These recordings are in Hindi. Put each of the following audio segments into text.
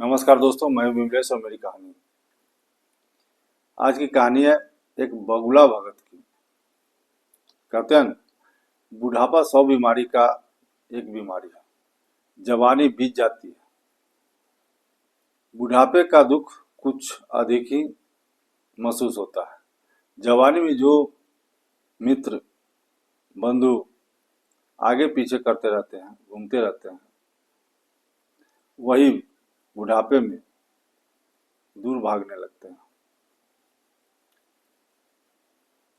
नमस्कार दोस्तों, मैं विमलेश और मेरी कहानी। आज की कहानी है एक बगुला भगत की। कहते हैं न, बुढ़ापा 100 बीमारी का एक बीमारी है। जवानी बीत जाती है। बुढ़ापे का दुख कुछ अधिक ही महसूस होता है। जवानी में जो मित्र बंधु आगे पीछे करते रहते हैं, घूमते रहते हैं, वही बुढ़ापे में दूर भागने लगते हैं।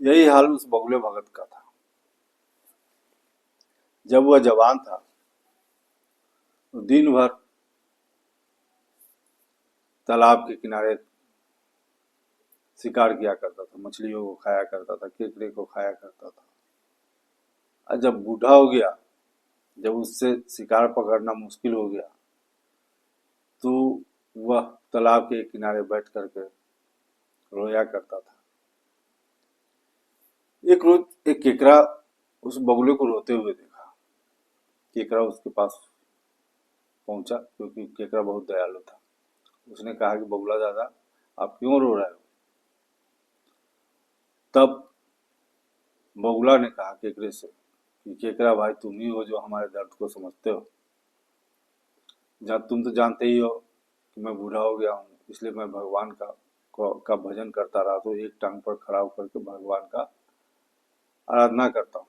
यही हाल उस बगुले भगत का था। जब वह जवान था तो दिन भर तालाब के किनारे शिकार किया करता था, मछलियों को खाया करता था, केकड़े को खाया करता था। और जब बूढ़ा हो गया, जब उससे शिकार पकड़ना मुश्किल हो गया, तो वह तालाब के किनारे बैठ करके रोया करता था। एक रोज एक केकड़ा उस बगुले को रोते हुए देखा। केकड़ा उसके पास पहुंचा, क्योंकि केकड़ा बहुत दयालु था। उसने कहा कि बगुला दादा, आप क्यों रो रहे हो? तब बगुला ने कहा केकड़े से कि केकड़ा भाई, तुम ही हो जो हमारे दर्द को समझते हो। जब तुम तो जानते ही हो कि मैं बूढ़ा हो गया हूँ, इसलिए मैं भगवान का भजन करता रहा, तो एक टांग पर खड़ा होकर के भगवान का आराधना करता हूँ।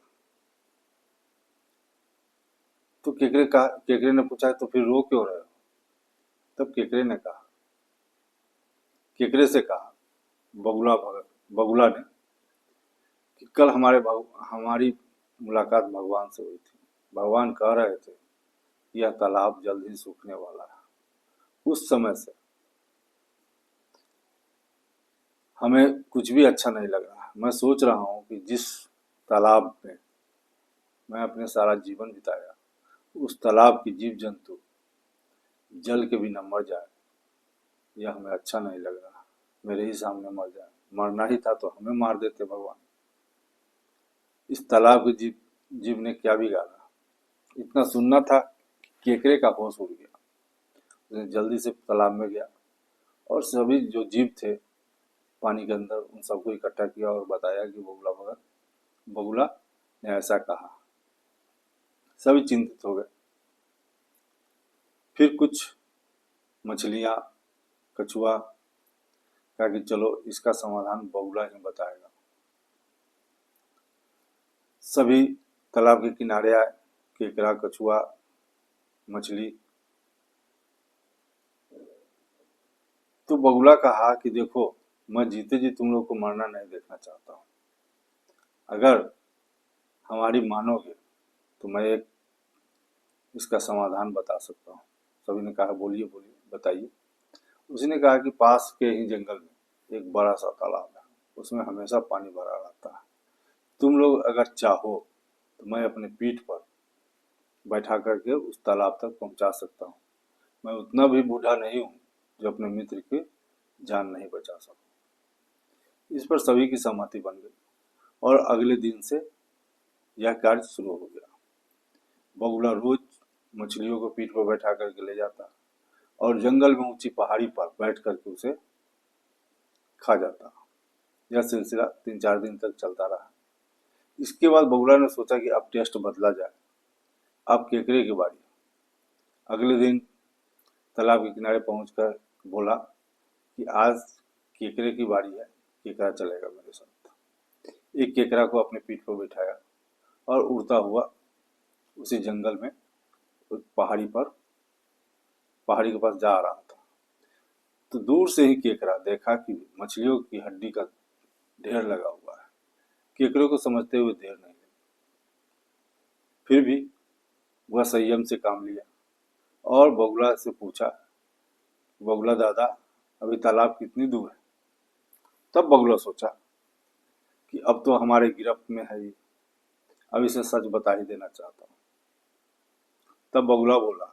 तो केकड़े ने पूछा, तो फिर रो क्यों रहे हो? तब केकड़े से कहा बगुला ने कि कल हमारी मुलाकात भगवान से हुई थी। भगवान कह रहे थे यह तालाब जल्द ही सूखने वाला है। उस समय से हमें कुछ भी अच्छा नहीं लग रहा। मैं सोच रहा हूँ कि जिस तालाब में मैं अपने सारा जीवन बिताया, उस तालाब की जीव जंतु जल के बिना मर जाए, यह हमें अच्छा नहीं लग रहा। मेरे ही सामने मर जाए। मरना ही था तो हमें मार देते भगवान। इस तालाब के जीव ने क्या बिगाड़ा? इतना सुनना था कि केकड़े का होश उड़ गया। उसने जल्दी से तालाब में गया और सभी जो जीव थे पानी के अंदर, उन सबको इकट्ठा किया और बताया कि बगुला ने ऐसा कहा। सभी चिंतित हो गए। फिर कुछ मछलियां, कछुआ कहा कि चलो इसका समाधान बगुला ही बताएगा। सभी तालाब के किनारे आए। केकड़ा, कछुआ, मछली। तो बगुला कहा कि देखो, मैं जीते जी तुम लोग को मरना नहीं देखना चाहता हूँ। अगर हमारी मानोगे तो मैं एक इसका समाधान बता सकता हूँ। सभी ने कहा बोलिए बोलिए, बताइए। उसने कहा कि पास के ही जंगल में एक बड़ा सा तालाब है, उसमें हमेशा पानी भरा रहता है। तुम लोग अगर चाहो तो मैं अपने पीठ पर बैठा करके उस तालाब तक पहुंचा सकता हूँ। मैं उतना भी बूढ़ा नहीं हूँ जो अपने मित्र की जान नहीं बचा सकूं। इस पर सभी की सहमति बन गई और अगले दिन से यह कार्य शुरू हो गया। बगुला रोज मछलियों को पीठ पर बैठा करके ले जाता और जंगल में ऊंची पहाड़ी पर बैठ करके उसे खा जाता। यह सिलसिला 3-4 दिन तक चलता रहा। इसके बाद बगुला ने सोचा कि अब टेस्ट बदला जाए। अब केकड़े की बारी। अगले दिन तालाब के किनारे पहुंचकर बोला कि आज केकड़े की बारी है, केकड़ा चलेगा मेरे साथ। एक केकड़ा को अपने पीठ पर बिठाया और उड़ता हुआ उसी जंगल में पहाड़ी के पास जा रहा था। तो दूर से ही केकड़ा देखा कि मछलियों की हड्डी का ढेर लगा हुआ है। केकड़े को समझते हुए देर नहीं लगी। फिर भी वह संयम से काम लिया और बगुला से पूछा, बगुला दादा, अभी तालाब कितनी दूर है? तब बगुला सोचा कि अब तो हमारे गिरफ्त में है ये, अब इसे सच बता ही देना चाहता हूँ। तब बगुला बोला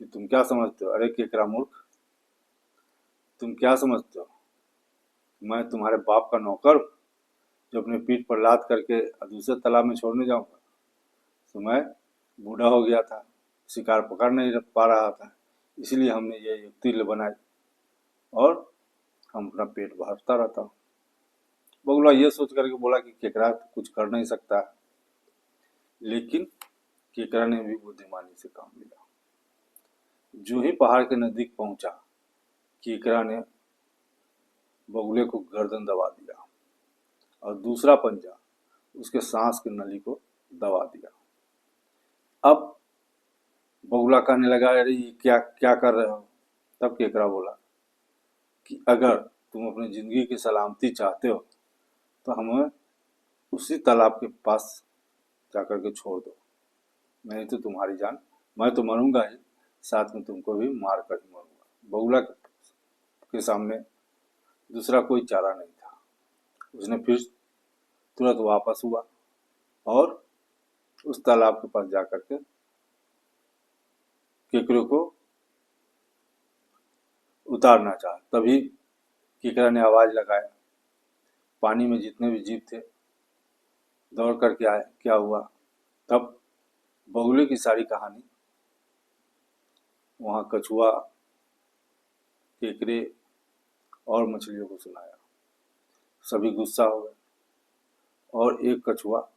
कि तुम क्या समझते हो? अरे केकड़ा मूर्ख, तुम क्या समझते हो? मैं तुम्हारे बाप का नौकर जो अपने पीठ पर लाद करके दूसरे तालाब में छोड़ने जाऊंगा? तो मैं बूढ़ा हो गया था, शिकार पकड़ नहीं पा रहा था, इसलिए हमने ये युक्ति बनाई और हम अपना पेट भरता रहता हूँ। बगुला ये सोच करके बोला कि केकड़ा तो कुछ कर नहीं सकता, लेकिन केकड़ा ने भी बुद्धिमानी से काम लिया। जो ही पहाड़ के नजदीक पहुंचा, केकड़ा ने बगुले को गर्दन दबा दिया और दूसरा पंजा उसके सांस की नली को दबा दिया। अब बगुला कहने लगा, अरे ये क्या क्या कर रहे हो? तब केकड़ा बोला कि अगर तुम अपनी जिंदगी की सलामती चाहते हो तो हमें उसी तालाब के पास जाकर के छोड़ दो, नहीं तो तुम्हारी जान, मैं तो मरूंगा ही, साथ में तुमको भी मार कर ही मरूंगा। बगुला के सामने दूसरा कोई चारा नहीं था। उसने फिर तुरंत वापस हुआ और उस तालाब के पास जाकर के केकड़े को उतारना चाहा। तभी केकड़ा ने आवाज लगाया। पानी में जितने भी जीव थे दौड़ करके आए। क्या हुआ? तब बगुले की सारी कहानी वहां कछुआ, केकड़े और मछलियों को सुनाया। सभी गुस्सा हो गए और एक कछुआ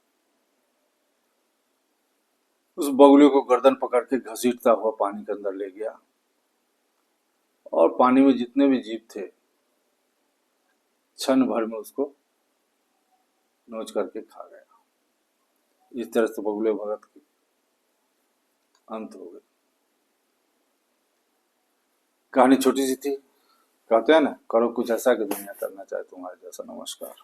उस बगुले को गर्दन पकड़ के घसीटता हुआ पानी के अंदर ले गया और पानी में जितने भी जीव थे क्षण भर में उसको नोच करके खा गया। इस तरह से बगुले भगत की अंत हो गई। कहानी छोटी सी थी। कहते हैं ना, करो कुछ ऐसा कि दुनिया करना चाहे तुम्हारे जैसा। नमस्कार।